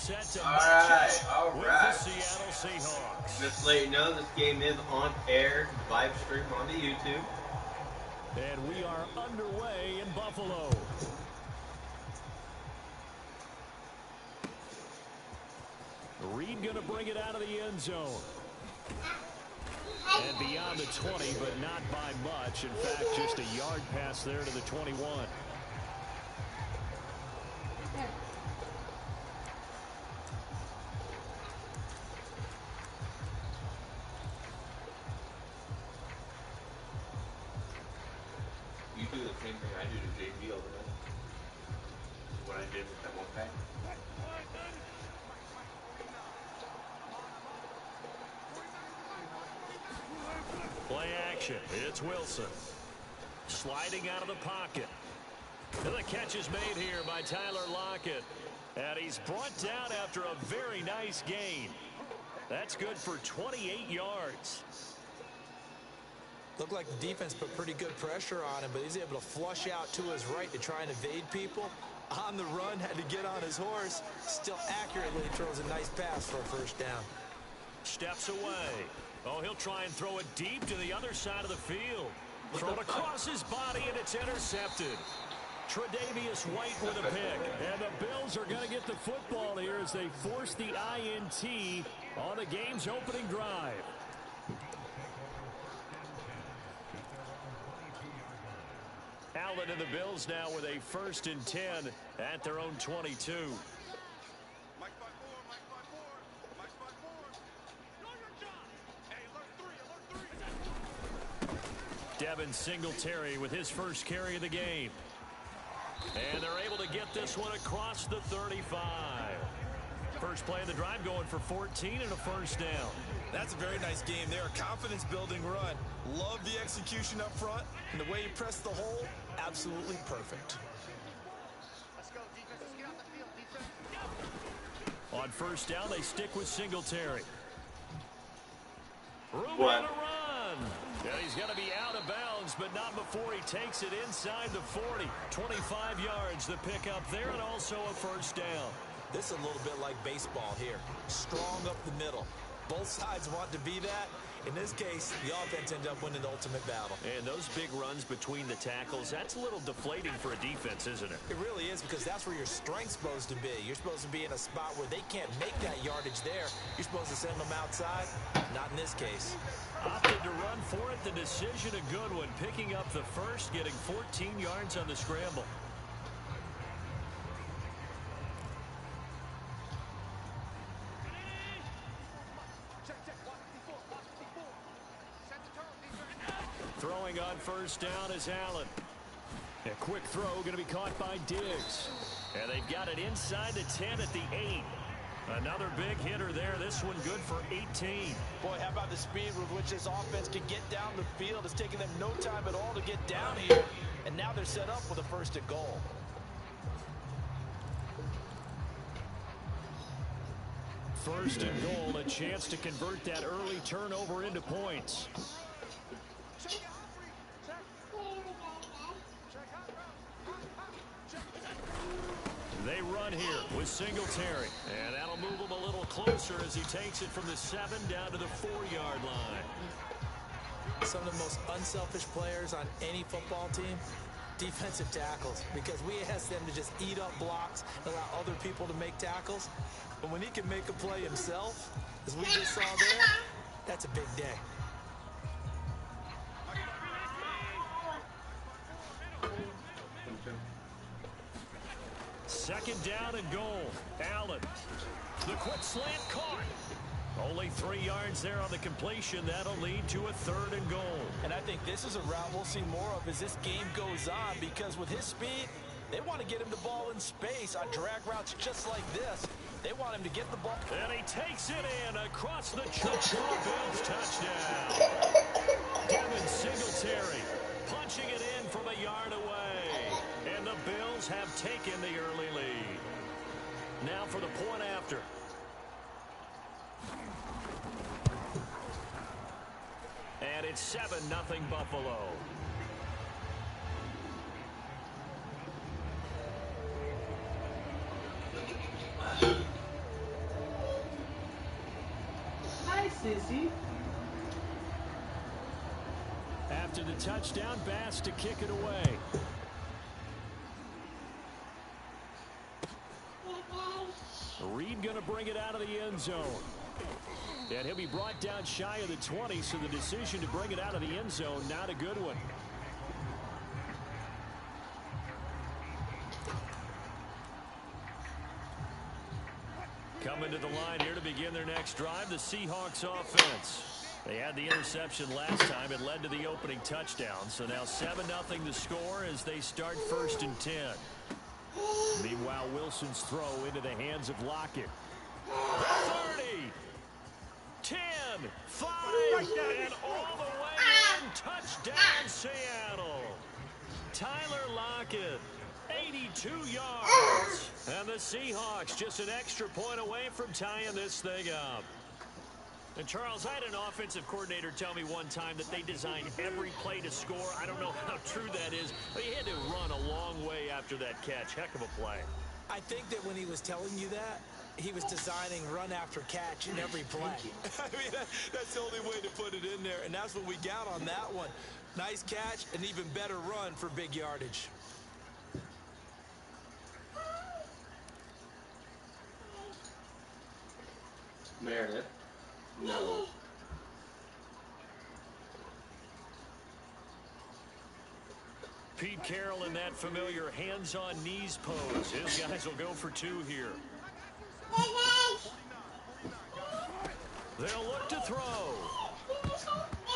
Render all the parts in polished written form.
set to all right. with the Seattle Seahawks. Just to let you know, this game is on air, live stream on the YouTube. And we are underway in Buffalo. Reed going to bring it out of the end zone. And beyond the 20, but not by much. In fact, just a yard pass there to the 21. You do the same thing I do to JV over there. What I did with that one pack. Play action. It's Wilson. Sliding out of the pocket. And the catch is made here by Tyler Lockett. And he's brought down after a very nice gain. That's good for 28 yards. Looked like the defense put pretty good pressure on him, but he's able to flush out to his right to try and evade people. On the run, had to get on his horse. Still accurately throws a nice pass for a first down. Steps away. Oh, he'll try and throw it deep to the other side of the field. Thrown across his body, and it's intercepted. Tre'Davious White with a pick. And the Bills are going to get the football here as they force the INT on the game's opening drive. Allen and the Bills now with a 1st and 10 at their own 22. Devin Singletary with his first carry of the game. And they're able to get this one across the 35. First play of the drive going for 14 and a first down. That's a very nice game there. A confidence-building run. Love the execution up front. And the way he pressed the hole, absolutely perfect. Let's go, defense. Let's get out the field, defense. On first down, they stick with Singletary. Room What? on a run. And he's going to be out of bounds, but not before he takes it inside the 40. 25 yards the pickup there, and also a first down. This is a little bit like baseball here. Strong up the middle. Both sides want to be that. In this case, the offense ends up winning the ultimate battle. And those big runs between the tackles, that's a little deflating for a defense, isn't it? It really is, because that's where your strength's supposed to be. You're supposed to be in a spot where they can't make that yardage there. You're supposed to send them outside. Not in this case. Opted to run for it. The decision a good one. Picking up the first, getting 14 yards on the scramble. Throwing on first down is Allen. A quick throw going to be caught by Diggs. And they've got it inside the 10 at the 8. Another big hitter there. This one good for 18. Boy, how about the speed with which this offense can get down the field? It's taking them no time at all to get down here. And now they're set up with a 1st and goal. First and goal, a chance to convert that early turnover into points. They run here with Singletary. And that'll move him a little closer as he takes it from the 7 down to the 4-yard line. Some of the most unselfish players on any football team, defensive tackles, because we ask them to just eat up blocks and allow other people to make tackles. But when he can make a play himself, as we just saw there, that's a big day. Second down and goal. Allen. The quick slant caught. Only 3 yards there on the completion. That'll lead to a 3rd and goal. And I think this is a route we'll see more of as this game goes on, because with his speed, they want to get him the ball in space on drag routes just like this. They want him to get the ball. And he takes it in across the chop for a Bills touchdown. Devin Singletary punching it in from a yard away. And the Bills have taken the early lead. Now for the point after. And it's 7-0 Buffalo. sissy. After the touchdown, Bass to kick it away. Reed going to bring it out of the end zone. And he'll be brought down shy of the 20, so the decision to bring it out of the end zone, not a good one. Coming to the line here to begin their next drive, the Seahawks offense. They had the interception last time. It led to the opening touchdown. So now 7-0 the score as they start 1st and 10. Meanwhile, Wilson's throw into the hands of Lockett. 30, 10, 5, and all the way in. Touchdown, Seattle. Tyler Lockett, 82 yards. And the Seahawks just an extra point away from tying this thing up. And, Charles, I had an offensive coordinator tell me one time that they designed every play to score. I don't know how true that is, but he had to run a long way after that catch. Heck of a play. I think that when he was telling you that, he was designing run after catch in every play. I mean, that's the only way to put it in there, and that's what we got on that one. Nice catch, an even better run for big yardage. Meredith. No. Pete Carroll in that familiar hands-on knees pose. His guys will go for 2 here. They'll look to throw.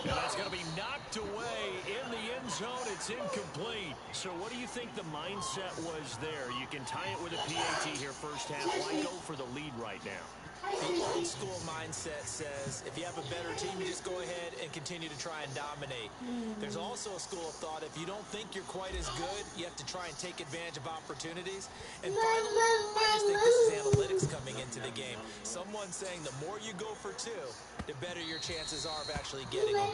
And that's going to be knocked away in the end zone. It's incomplete. So what do you think the mindset was there? You can tie it with a PAT here first half. Why go for the lead right now? The old school mindset says if you have a better team, you just go ahead and continue to try and dominate. There's also a school of thought if you don't think you're quite as good, you have to try and take advantage of opportunities. And finally, I just think this is analytics coming into the game. Someone saying the more you go for 2, the better your chances are of actually getting them.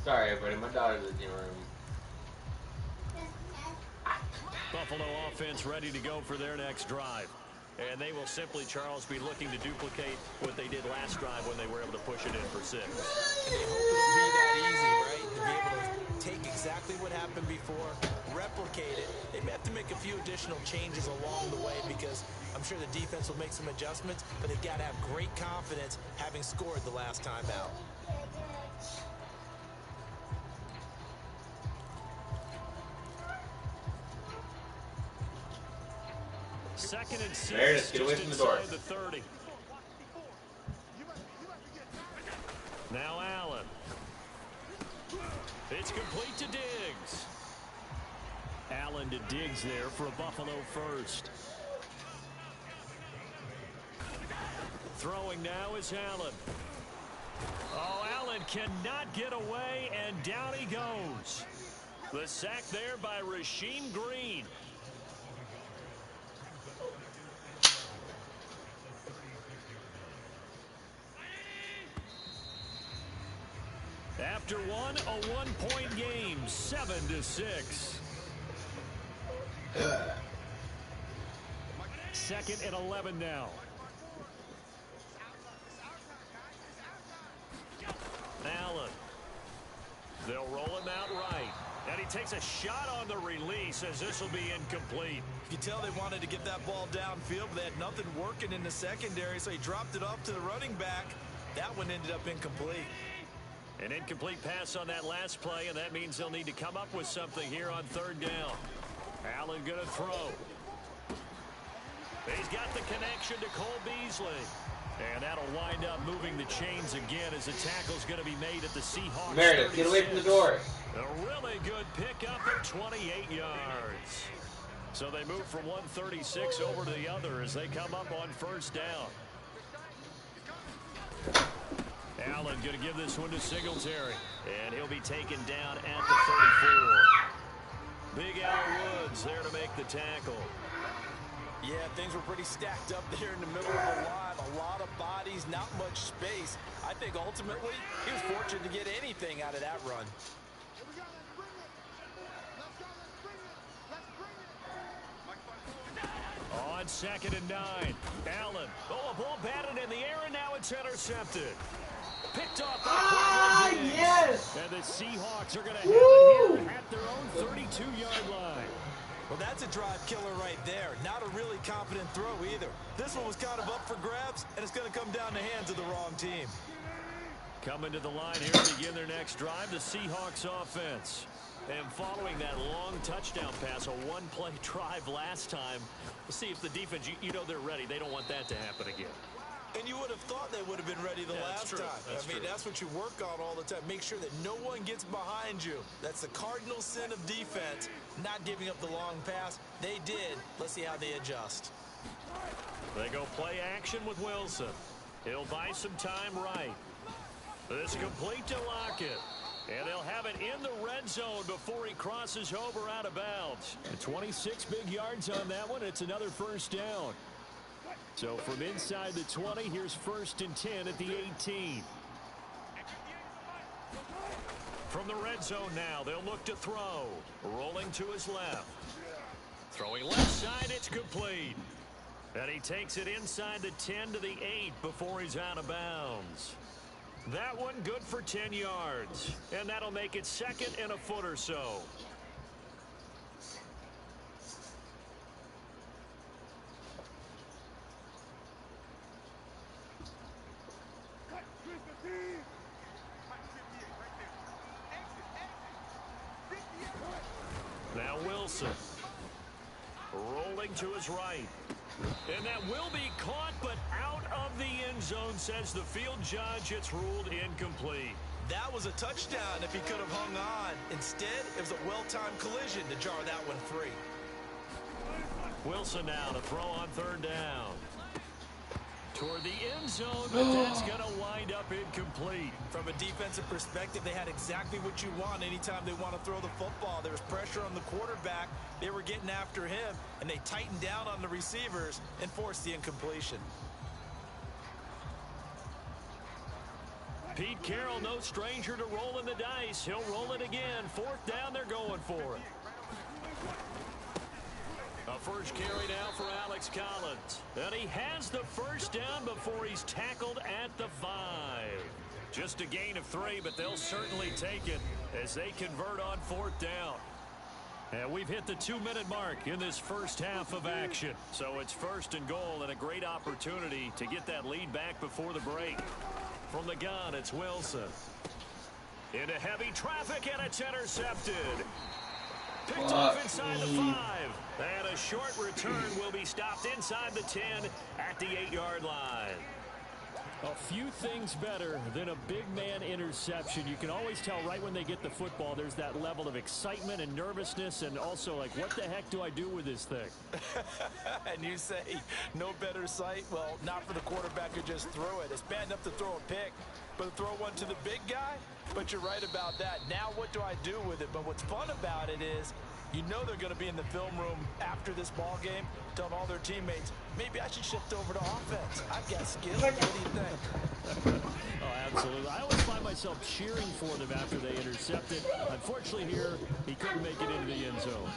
Sorry, everybody. My daughter's in your room. Buffalo offense ready to go for their next drive. And they will simply, Charles, be looking to duplicate what they did last drive when they were able to push it in for 6. And they hope it'll be that easy, right? To be able to take exactly what happened before, replicate it. They may have to make a few additional changes along the way because I'm sure the defense will make some adjustments, but they've got to have great confidence having scored the last time out. Second and 6. Meredith, get away from the door. The 30. Now Allen. It's complete to Diggs. Allen to Diggs there for a Buffalo first. Throwing now is Allen. Oh, Allen cannot get away, and down he goes. The sack there by Rasheem Green. After one, a one-point game, 7-6. Second and 11 now. Allen. They'll roll him out right. And he takes a shot on the release as this will be incomplete. You can tell they wanted to get that ball downfield, but they had nothing working in the secondary, so he dropped it off to the running back. That one ended up incomplete. An incomplete pass on that last play, and that means they'll need to come up with something here on 3rd down. Allen going to throw. He's got the connection to Cole Beasley. And that'll wind up moving the chains again as the tackle's going to be made at the Seahawks. Meredith, get away from the door. A really good pickup at 28 yards. So they move from 136 over to the other as they come up on 1st down. Allen going to give this one to Singletary. And he'll be taken down at the 34. Big Al Woods there to make the tackle. Yeah, things were pretty stacked up there in the middle of the line. A lot of bodies, not much space. I think ultimately he was fortunate to get anything out of that run. Here we go, let's bring it. Let's go, let's bring it. Let's bring it. On 2nd and 9, Allen. Oh, a ball batted in the air, and now it's intercepted. Picked off by Diggs. Yes! And the Seahawks are going to have it here at their own 32-yard line. Well, that's a drive killer right there. Not a really confident throw either. This one was kind of up for grabs, and it's going to come down the hands of the wrong team. Coming to the line here to begin their next drive, the Seahawks offense. And following that long touchdown pass, a one-play drive last time, we'll see if the defense, you know they're ready. They don't want that to happen again. And you would have thought they would have been ready the last time. I mean, that's what you work on all the time. Make sure that no one gets behind you. That's the cardinal sin of defense, not giving up the long pass. They did. Let's see how they adjust. They go play action with Wilson. He'll buy some time right. This complete to Lockett. And they'll have it in the red zone before he crosses over out of bounds. 26 big yards on that one. It's another first down. So from inside the 20, here's 1st and 10 at the 18. From the red zone now, they'll look to throw. Rolling to his left. Throwing left side, it's complete. And he takes it inside the 10 to the 8 before he's out of bounds. That one good for 10 yards. And that'll make it 2nd and a foot or so. Now Wilson. Rolling to his right. And that will be caught, but out of the end zone, says the field judge. It's ruled incomplete. That was a touchdown if he could have hung on. Instead, it was a well-timed collision to jar that one free. Wilson now to throw on 3rd down. Toward the end zone, but that's going to wind up incomplete. From a defensive perspective, they had exactly what you want anytime they want to throw the football. There was pressure on the quarterback. They were getting after him, and they tightened down on the receivers and forced the incompletion. Pete Carroll, no stranger to rolling the dice. He'll roll it again. 4th down, they're going for it. A first carry now for Alex Collins. And he has the first down before he's tackled at the 5. Just a gain of 3, but they'll certainly take it as they convert on 4th down. And we've hit the 2-minute mark in this first half of action. So it's 1st and goal and a great opportunity to get that lead back before the break. From the gun, it's Wilson. Into heavy traffic, and it's intercepted. Picked off inside the 5. And a short return will be stopped inside the 10 at the 8-yard line. A few things better than a big man interception. You can always tell right when they get the football, there's that level of excitement and nervousness, and also like, what the heck do I do with this thing? And you say, no better sight? Well, not for the quarterback who just threw it. It's bad enough to throw a pick, but to throw one to the big guy? But you're right about that. Now what do I do with it? But what's fun about it is, you know they're going to be in the film room after this ball game, telling all their teammates, maybe I should shift over to offense. I've got skills. What do you think? Oh, absolutely. I always find myself cheering for them after they intercept it. Unfortunately here, he couldn't make it into the end zone.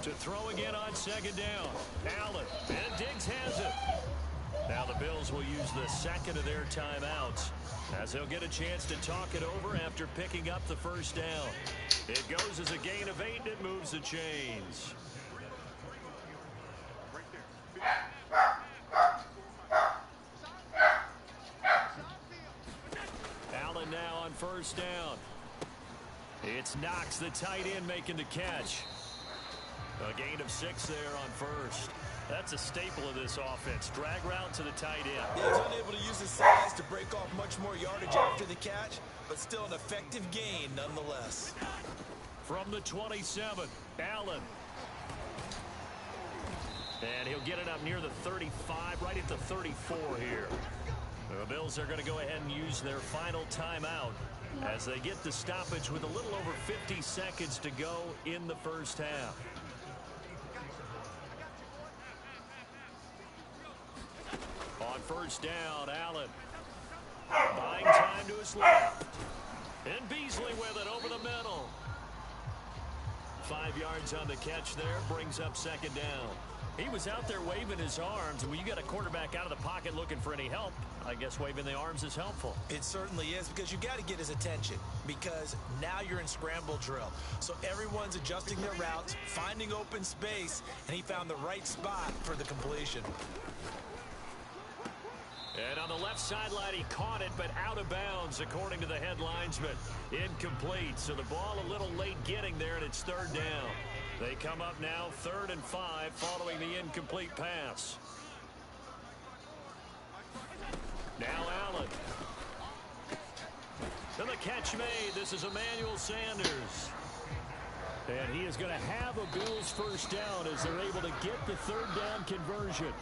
To throw again on 2nd down. Allen, and Diggs has it. Now the Bills will use the 2nd of their timeouts as they'll get a chance to talk it over after picking up the first down. It goes as a gain of 8, and it moves the chains. Allen now on 1st down. It's Knox, the tight end, making the catch. A gain of 6 there on 1st. That's a staple of this offense. Drag route to the tight end. He's unable to use his size to break off much more yardage after the catch, but still an effective gain nonetheless. From the 27, Allen. And he'll get it up near the 35, right at the 34 here. The Bills are going to go ahead and use their final timeout as they get the stoppage with a little over 50 seconds to go in the first half. first down. Allen buying time to his left. And Beasley with it over the middle. 5 yards on the catch there, brings up second down. He was out there waving his arms, and when you got a quarterback out of the pocket looking for any help, I guess waving the arms is helpful. It certainly is, because you got to get his attention, because now you're in scramble drill. So everyone's adjusting their routes, finding open space, and he found the right spot for the completion. And on the left sideline, he caught it, but out of bounds, according to the head linesman. Incomplete, so the ball a little late getting there, and it's third down. They come up now 3rd and 5 following the incomplete pass. Now Allen. And the catch made. This is Emmanuel Sanders. And he is going to have a Bills first down as they're able to get the 3rd down conversion.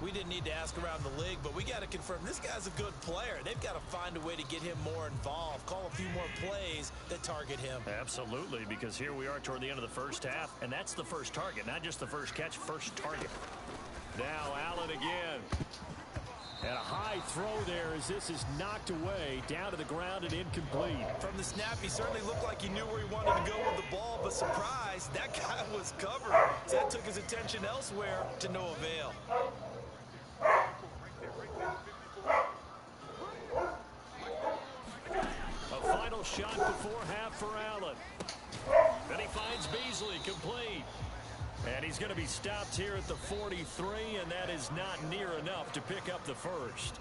We didn't need to ask around the league, but we got to confirm this guy's a good player. They've got to find a way to get him more involved, call a few more plays that target him. Absolutely, because here we are toward the end of the first half, and that's the first target, not just the first catch, first target. Now Allen again. And a high throw there as this is knocked away, down to the ground and incomplete. From the snap, he certainly looked like he knew where he wanted to go with the ball, but surprise, that guy was covered. So that took his attention elsewhere to no avail. A final shot before half for Allen. Then he finds Beasley, complete. And he's going to be stopped here at the 43, and that is not near enough to pick up the first.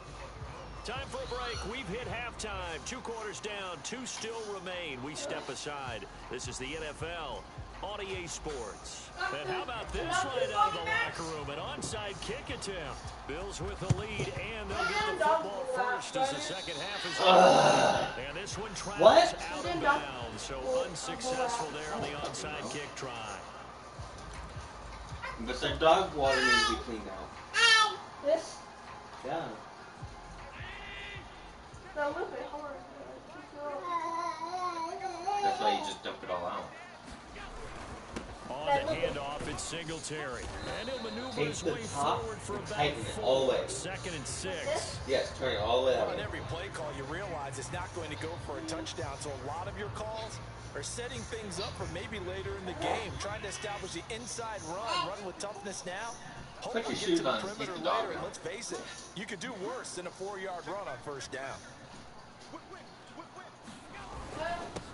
Time for a break. We've hit halftime. 2 quarters down, 2 still remain. We step aside. This is the NFL on EA Sports. And how about this right out of the locker room? An onside kick attempt. Bills with the lead, and they'll get the football first as the second half is over. And this one travels out of bounds, so unsuccessful there on the onside kick try. But the dog water needs to be cleaned out. This? Yeah. That would be hard. That's why you just dump it all out. On the handoff, it's Singletary. And he'll maneuver his way forward for about tighten it all the way. 2nd and 6. Yes, turn it all the way out. On every play call, you realize it's not going to go for a touchdown, so a lot of your calls are setting things up for maybe later in the game, trying to establish the inside run with toughness now. Hopefully get to the perimeter later, and let's face it, you could do worse than a 4-yard run on first down.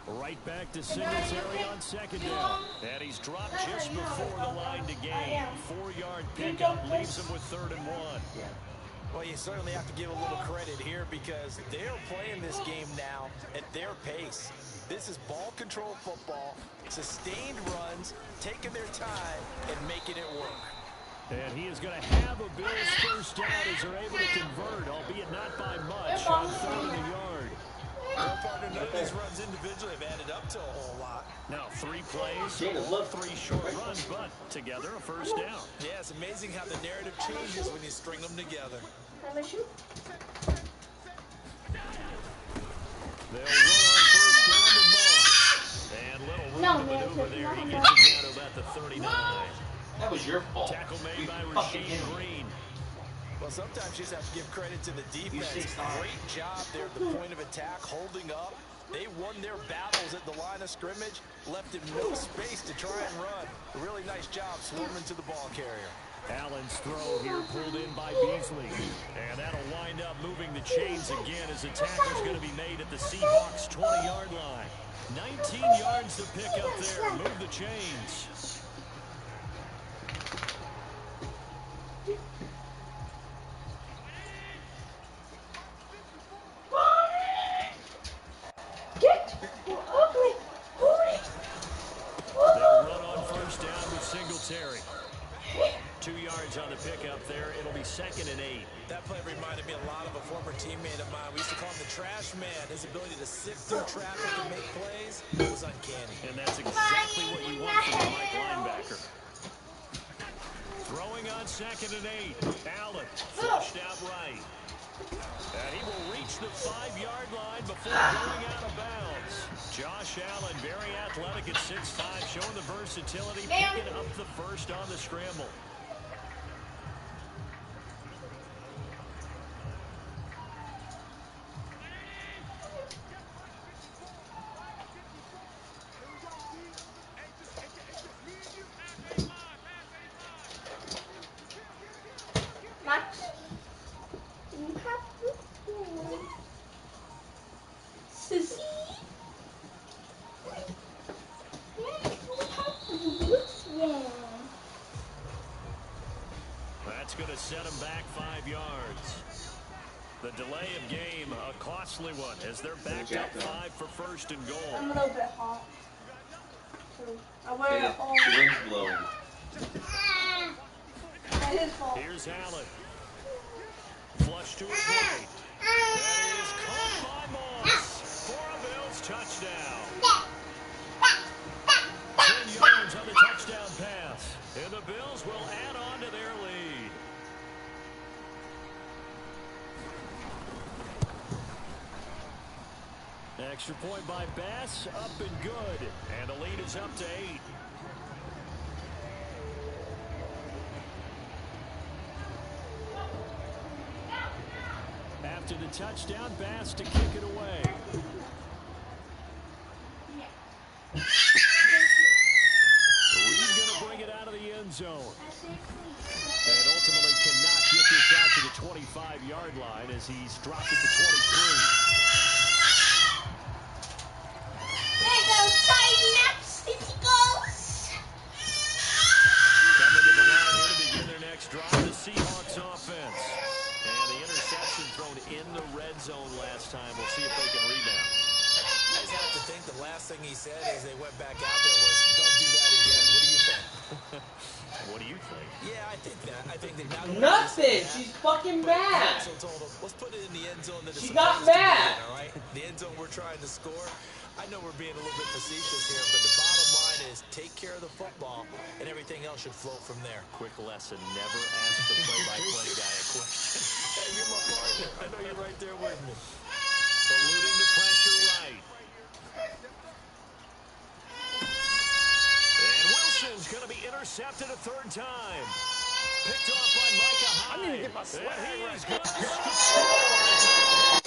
Right back to Singletary on second down. And he's dropped just before the line to gain. 4-yard pickup leaves him with 3rd and 1. Well, you certainly have to give a little credit here because they're playing this game now at their pace. This is ball control football, sustained runs, taking their time, and making it work. And he is going to have a Bills first down as they're able to convert, albeit not by much, on 3rd and a yard. Well, partner, none of these runs individually have added up to a whole lot. Now 3 plays, 3 short runs, but together a first down. Yeah, it's amazing how the narrative changes when you string them together. Have a shoot? They'll run on first down to Moss. And little room to maneuver there. He gets it down to about the 39. That was your fault. Tackle made by Rasheed Green. Well, sometimes you just have to give credit to the defense. Great job there at the point of attack, holding up. They won their battles at the line of scrimmage, left him no space to try and run. A really nice job swarming to the ball carrier. Allen's throw here pulled in by Beasley. And that'll wind up moving the chains again as the tackle's going to be made at the Seahawks' 20-yard line. 19 yards to pick up there. Move the chains. They'll run on first down with Singletary. 2 yards on the pickup there. It'll be 2nd and 8. That play reminded me a lot of a former teammate of mine. We used to call him the trash man. His ability to sift through traffic and make plays was uncanny. And that's exactly what you want from a Mike linebacker. Throwing on 2nd and 8. Allen flushed out right. And he will reach the 5-yard line before going out of bounds. Josh Allen, very athletic at 6'5", showing the versatility, picking up the first on the scramble. That's going to set him back 5 yards. The delay of game, a costly one, as they're backed up 5 for first and goal. I'm a little bit hot. So I wear Yeah, it all. the wind's blowing. That's his fault. Here's Allen. Flush to his right. That is caught by Moss for a Bills touchdown. 10 yards on the touchdown pass. And the Bills will add on to their lead. Extra point by Bass, up and good. And the lead is up to 8. After the touchdown, Bass to kick it away. Reed's going to bring it out of the end zone. And ultimately cannot get this out to the 25-yard line as he's dropped at the 23. Coming to the line here to begin their next drive, the Seahawks offense. And the interception thrown in the red zone last time. We'll see if they can rebound. I just have to think the last thing he said as they went back out there was, don't do that again. What do you think? What do you think? Yeah, I think that. I think that now Nothing. She's fucking mad. Council told him, let's put it in the end zone that it's She got supposed to be mad. in, all right? The end zone we're trying to score. I know we're being a little bit facetious here, but the bottom line is take care of the football, and everything else should flow from there. Quick lesson, never ask the play-by-play guy a question. Hey, you're my partner. I know you're right there with me. Eluding the pressure right. And Wilson's going to be intercepted a 3rd time. Picked off by Micah Hyde. I need to get my swag And he right. is going to score.